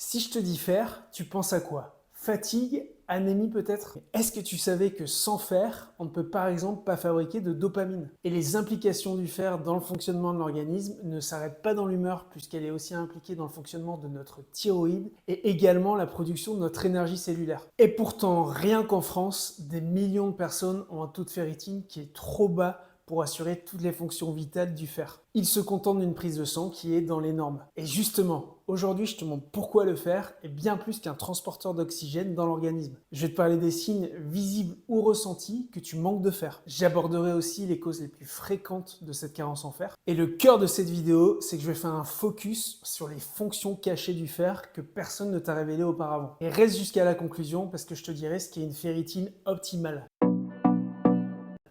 Si je te dis fer, tu penses à quoi? Fatigue? Anémie peut-être? Est-ce que tu savais que sans fer, on ne peut par exemple pas fabriquer de dopamine? Et les implications du fer dans le fonctionnement de l'organisme ne s'arrêtent pas dans l'humeur puisqu'elle est aussi impliquée dans le fonctionnement de notre thyroïde et également la production de notre énergie cellulaire. Et pourtant, rien qu'en France, des millions de personnes ont un taux de ferritine qui est trop bas pour assurer toutes les fonctions vitales du fer. Il se contente d'une prise de sang qui est dans les normes. Et justement, aujourd'hui, je te montre pourquoi le fer est bien plus qu'un transporteur d'oxygène dans l'organisme. Je vais te parler des signes visibles ou ressentis que tu manques de fer. J'aborderai aussi les causes les plus fréquentes de cette carence en fer. Et le cœur de cette vidéo, c'est que je vais faire un focus sur les fonctions cachées du fer que personne ne t'a révélé auparavant. Et reste jusqu'à la conclusion parce que je te dirai ce qu'est une ferritine optimale.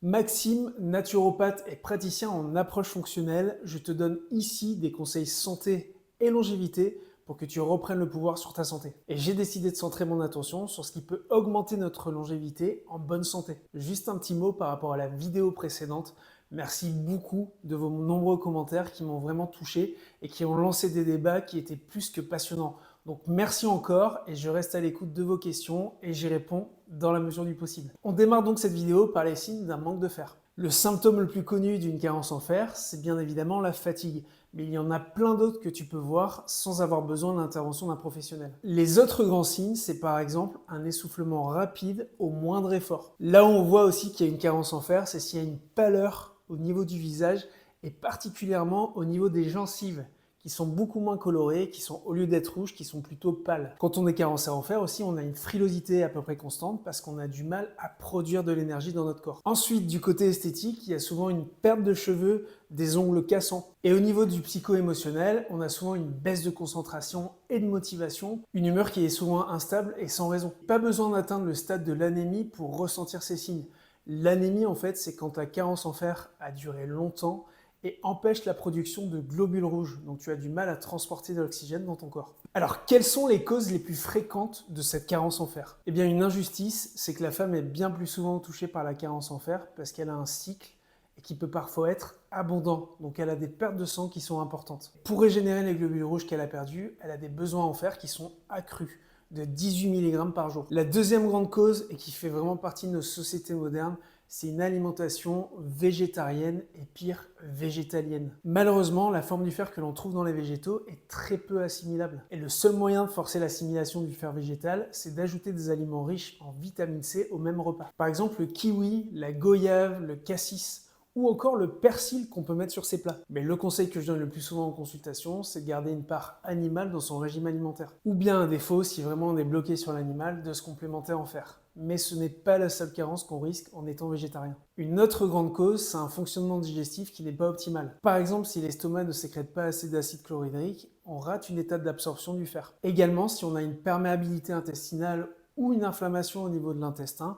Maxime, naturopathe et praticien en approche fonctionnelle, je te donne ici des conseils santé et longévité pour que tu reprennes le pouvoir sur ta santé. Et j'ai décidé de centrer mon attention sur ce qui peut augmenter notre longévité en bonne santé. Juste un petit mot par rapport à la vidéo précédente. Merci beaucoup de vos nombreux commentaires qui m'ont vraiment touché et qui ont lancé des débats qui étaient plus que passionnants. Donc merci encore et je reste à l'écoute de vos questions et j'y réponds dans la mesure du possible. On démarre donc cette vidéo par les signes d'un manque de fer. Le symptôme le plus connu d'une carence en fer, c'est bien évidemment la fatigue. Mais il y en a plein d'autres que tu peux voir sans avoir besoin de l'intervention d'un professionnel. Les autres grands signes, c'est par exemple un essoufflement rapide au moindre effort. Là où on voit aussi qu'il y a une carence en fer, c'est s'il y a une pâleur au niveau du visage et particulièrement au niveau des gencives, qui sont beaucoup moins colorées, qui sont au lieu d'être rouges, qui sont plutôt pâles. Quand on est carencé en fer aussi, on a une frilosité à peu près constante parce qu'on a du mal à produire de l'énergie dans notre corps. Ensuite, du côté esthétique, il y a souvent une perte de cheveux, des ongles cassants. Et au niveau du psycho-émotionnel, on a souvent une baisse de concentration et de motivation, une humeur qui est souvent instable et sans raison. Pas besoin d'atteindre le stade de l'anémie pour ressentir ces signes. L'anémie, en fait, c'est quand ta carence en fer a duré longtemps et empêche la production de globules rouges. Donc tu as du mal à transporter de l'oxygène dans ton corps. Alors, quelles sont les causes les plus fréquentes de cette carence en fer? Eh bien, une injustice, c'est que la femme est bien plus souvent touchée par la carence en fer parce qu'elle a un cycle et qui peut parfois être abondant. Donc elle a des pertes de sang qui sont importantes. Pour régénérer les globules rouges qu'elle a perdus, elle a des besoins en fer qui sont accrus de 18 mg par jour. La deuxième grande cause, et qui fait vraiment partie de nos sociétés modernes, c'est une alimentation végétarienne et pire, végétalienne. Malheureusement, la forme du fer que l'on trouve dans les végétaux est très peu assimilable. Et le seul moyen de forcer l'assimilation du fer végétal, c'est d'ajouter des aliments riches en vitamine C au même repas. Par exemple, le kiwi, la goyave, le cassis, ou encore le persil qu'on peut mettre sur ses plats. Mais le conseil que je donne le plus souvent en consultation, c'est de garder une part animale dans son régime alimentaire. Ou bien à défaut, si vraiment on est bloqué sur l'animal, de se complémenter en fer. Mais ce n'est pas la seule carence qu'on risque en étant végétarien. Une autre grande cause, c'est un fonctionnement digestif qui n'est pas optimal. Par exemple, si l'estomac ne sécrète pas assez d'acide chlorhydrique, on rate une étape d'absorption du fer. Également, si on a une perméabilité intestinale ou une inflammation au niveau de l'intestin,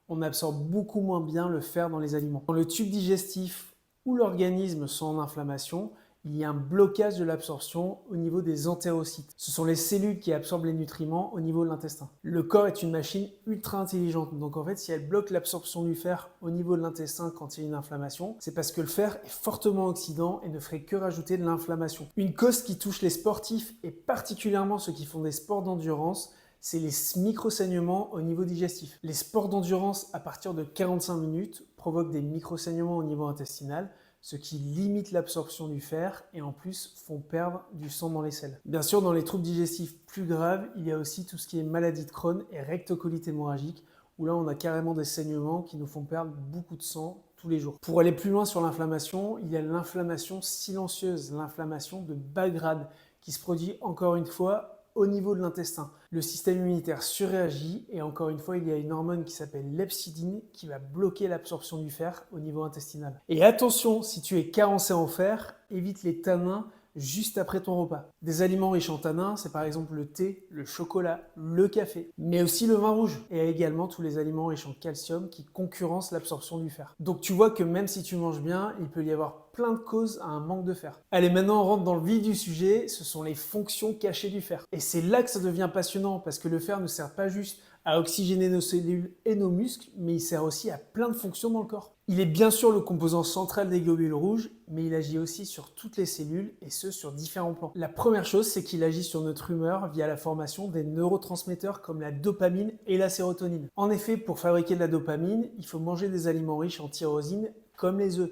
on absorbe beaucoup moins bien le fer dans les aliments. Quand le tube digestif ou l'organisme sont en inflammation, il y a un blocage de l'absorption au niveau des entérocytes. Ce sont les cellules qui absorbent les nutriments au niveau de l'intestin. Le corps est une machine ultra intelligente, donc en fait si elle bloque l'absorption du fer au niveau de l'intestin quand il y a une inflammation, c'est parce que le fer est fortement oxydant et ne ferait que rajouter de l'inflammation. Une cause qui touche les sportifs et particulièrement ceux qui font des sports d'endurance, c'est les micro-saignements au niveau digestif. Les sports d'endurance à partir de 45 minutes provoquent des micro-saignements au niveau intestinal, ce qui limite l'absorption du fer et en plus font perdre du sang dans les selles. Bien sûr, dans les troubles digestifs plus graves, il y a aussi tout ce qui est maladie de Crohn et rectocolite hémorragique, où là on a carrément des saignements qui nous font perdre beaucoup de sang tous les jours. Pour aller plus loin sur l'inflammation, il y a l'inflammation silencieuse, l'inflammation de bas grade, qui se produit encore une fois au niveau de l'intestin. Le système immunitaire surréagit et encore une fois, il y a une hormone qui s'appelle l'hepcidine qui va bloquer l'absorption du fer au niveau intestinal. Et attention, si tu es carencé en fer, évite les tanins juste après ton repas. Des aliments riches en tanins, c'est par exemple le thé, le chocolat, le café, mais aussi le vin rouge et également tous les aliments riches en calcium qui concurrencent l'absorption du fer. Donc tu vois que même si tu manges bien, il peut y avoir plein de causes à un manque de fer. Allez, maintenant on rentre dans le vif du sujet, ce sont les fonctions cachées du fer. Et c'est là que ça devient passionnant parce que le fer ne sert pas juste à oxygéner nos cellules et nos muscles, mais il sert aussi à plein de fonctions dans le corps. Il est bien sûr le composant central des globules rouges, mais il agit aussi sur toutes les cellules et ce sur différents plans. La première chose, c'est qu'il agit sur notre humeur via la formation des neurotransmetteurs comme la dopamine et la sérotonine. En effet, pour fabriquer de la dopamine, il faut manger des aliments riches en tyrosine comme les œufs.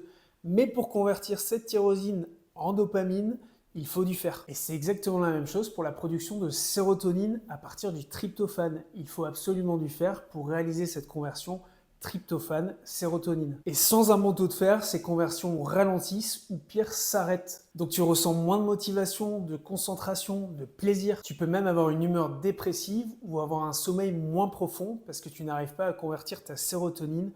Mais pour convertir cette tyrosine en dopamine, il faut du fer. Et c'est exactement la même chose pour la production de sérotonine à partir du tryptophane. Il faut absolument du fer pour réaliser cette conversion tryptophane-sérotonine. Et sans un bon taux de fer, ces conversions ralentissent ou pire s'arrêtent. Donc tu ressens moins de motivation, de concentration, de plaisir. Tu peux même avoir une humeur dépressive ou avoir un sommeil moins profond parce que tu n'arrives pas à convertir ta sérotonine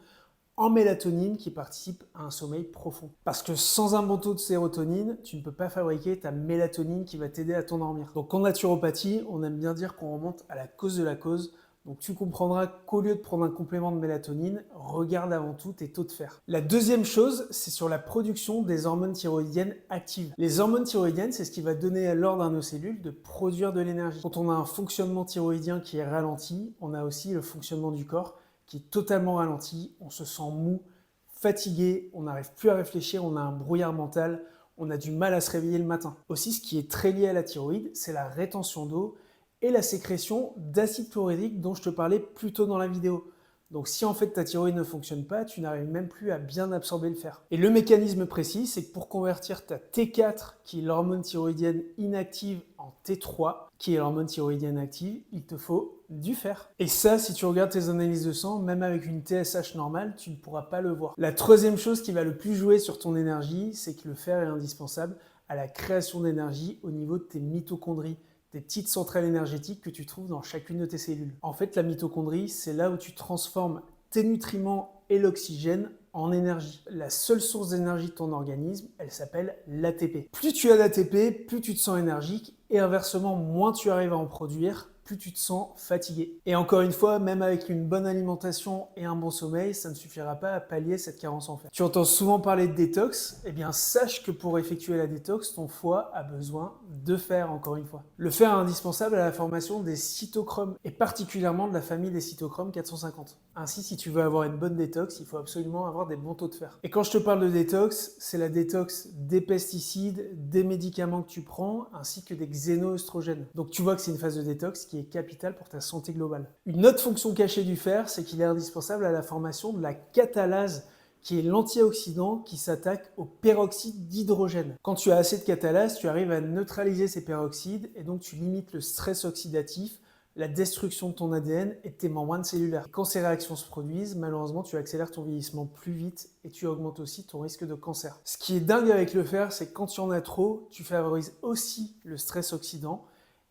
en mélatonine qui participe à un sommeil profond. Parce que sans un bon taux de sérotonine, tu ne peux pas fabriquer ta mélatonine qui va t'aider à t'endormir. Donc en naturopathie, on aime bien dire qu'on remonte à la cause de la cause. Donc tu comprendras qu'au lieu de prendre un complément de mélatonine, regarde avant tout tes taux de fer. La deuxième chose, c'est sur la production des hormones thyroïdiennes actives. Les hormones thyroïdiennes, c'est ce qui va donner l'ordre à nos cellules de produire de l'énergie. Quand on a un fonctionnement thyroïdien qui est ralenti, on a aussi le fonctionnement du corps qui est totalement ralenti, on se sent mou, fatigué, on n'arrive plus à réfléchir, on a un brouillard mental, on a du mal à se réveiller le matin. Aussi, ce qui est très lié à la thyroïde, c'est la rétention d'eau et la sécrétion d'acide chlorhydrique dont je te parlais plus tôt dans la vidéo. Donc si en fait ta thyroïde ne fonctionne pas, tu n'arrives même plus à bien absorber le fer. Et le mécanisme précis, c'est que pour convertir ta T4, qui est l'hormone thyroïdienne inactive, en T3, qui est l'hormone thyroïdienne active, il te faut du fer. Et ça, si tu regardes tes analyses de sang, même avec une TSH normale, tu ne pourras pas le voir. La troisième chose qui va le plus jouer sur ton énergie, c'est que le fer est indispensable à la création d'énergie au niveau de tes mitochondries, des petites centrales énergétiques que tu trouves dans chacune de tes cellules. En fait, la mitochondrie, c'est là où tu transformes tes nutriments et l'oxygène en énergie. La seule source d'énergie de ton organisme, elle s'appelle l'ATP. Plus tu as d'ATP, plus tu te sens énergique et inversement, moins tu arrives à en produire, plus tu te sens fatigué. Et encore une fois, même avec une bonne alimentation et un bon sommeil, ça ne suffira pas à pallier cette carence en fer. Tu entends souvent parler de détox, eh bien sache que pour effectuer la détox, ton foie a besoin de fer encore une fois. Le fer est indispensable à la formation des cytochromes et particulièrement de la famille des cytochromes 450. Ainsi, si tu veux avoir une bonne détox, il faut absolument avoir des bons taux de fer. Et quand je te parle de détox, c'est la détox des pesticides, des médicaments que tu prends, ainsi que des xénoœstrogènes. Donc tu vois que c'est une phase de détox qui est capitale pour ta santé globale. Une autre fonction cachée du fer, c'est qu'il est indispensable à la formation de la catalase, qui est l'antioxydant qui s'attaque au peroxyde d'hydrogène. Quand tu as assez de catalase, tu arrives à neutraliser ces peroxydes et donc tu limites le stress oxydatif, la destruction de ton ADN et de tes membranes cellulaires. Quand ces réactions se produisent, malheureusement, tu accélères ton vieillissement plus vite et tu augmentes aussi ton risque de cancer. Ce qui est dingue avec le fer, c'est que quand tu en as trop, tu favorises aussi le stress oxydant.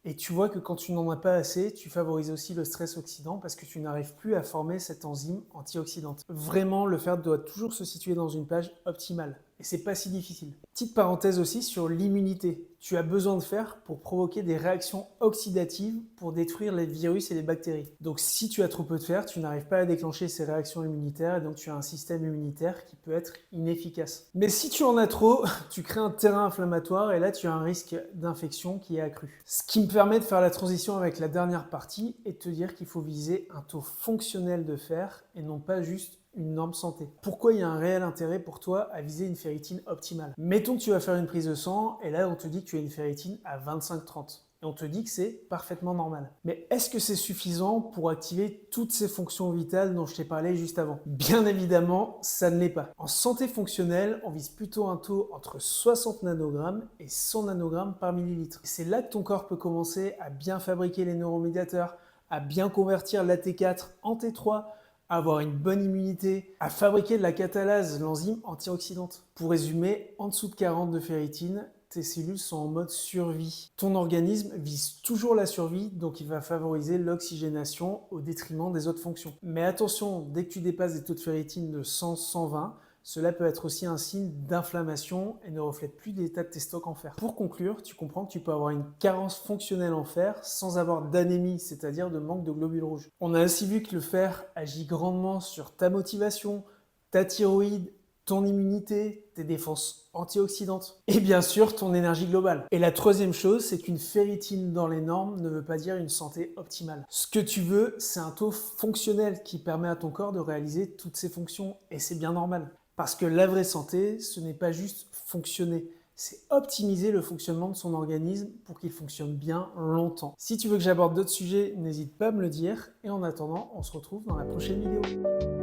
Et tu vois que quand tu n'en as pas assez, tu favorises aussi le stress oxydant parce que tu n'arrives plus à former cette enzyme antioxydante. Vraiment, le fer doit toujours se situer dans une plage optimale. Et c'est pas si difficile. Petite parenthèse aussi sur l'immunité. Tu as besoin de fer pour provoquer des réactions oxydatives pour détruire les virus et les bactéries. Donc si tu as trop peu de fer, tu n'arrives pas à déclencher ces réactions immunitaires et donc tu as un système immunitaire qui peut être inefficace. Mais si tu en as trop, tu crées un terrain inflammatoire et là tu as un risque d'infection qui est accru. Ce qui me permet de faire la transition avec la dernière partie et de te dire qu'il faut viser un taux fonctionnel de fer et non pas juste une norme santé. Pourquoi il y a un réel intérêt pour toi à viser une ferritine optimale? Mettons que tu vas faire une prise de sang et là on te dit que tu as une ferritine à 25-30 et on te dit que c'est parfaitement normal. Mais est-ce que c'est suffisant pour activer toutes ces fonctions vitales dont je t'ai parlé juste avant? Bien évidemment, ça ne l'est pas. En santé fonctionnelle, on vise plutôt un taux entre 60 nanogrammes et 100 nanogrammes par millilitre. C'est là que ton corps peut commencer à bien fabriquer les neuromédiateurs, à bien convertir l'AT4 en T3, à avoir une bonne immunité, à fabriquer de la catalase, l'enzyme antioxydante. Pour résumer, en dessous de 40 de ferritine, tes cellules sont en mode survie. Ton organisme vise toujours la survie, donc il va favoriser l'oxygénation au détriment des autres fonctions. Mais attention, dès que tu dépasses des taux de ferritine de 100-120, cela peut être aussi un signe d'inflammation et ne reflète plus l'état de tes stocks en fer. Pour conclure, tu comprends que tu peux avoir une carence fonctionnelle en fer sans avoir d'anémie, c'est-à-dire de manque de globules rouges. On a aussi vu que le fer agit grandement sur ta motivation, ta thyroïde, ton immunité, tes défenses antioxydantes et bien sûr ton énergie globale. Et la troisième chose, c'est qu'une ferritine dans les normes ne veut pas dire une santé optimale. Ce que tu veux, c'est un taux fonctionnel qui permet à ton corps de réaliser toutes ses fonctions et c'est bien normal. Parce que la vraie santé, ce n'est pas juste fonctionner, c'est optimiser le fonctionnement de son organisme pour qu'il fonctionne bien longtemps. Si tu veux que j'aborde d'autres sujets, n'hésite pas à me le dire. Et en attendant, on se retrouve dans la prochaine vidéo.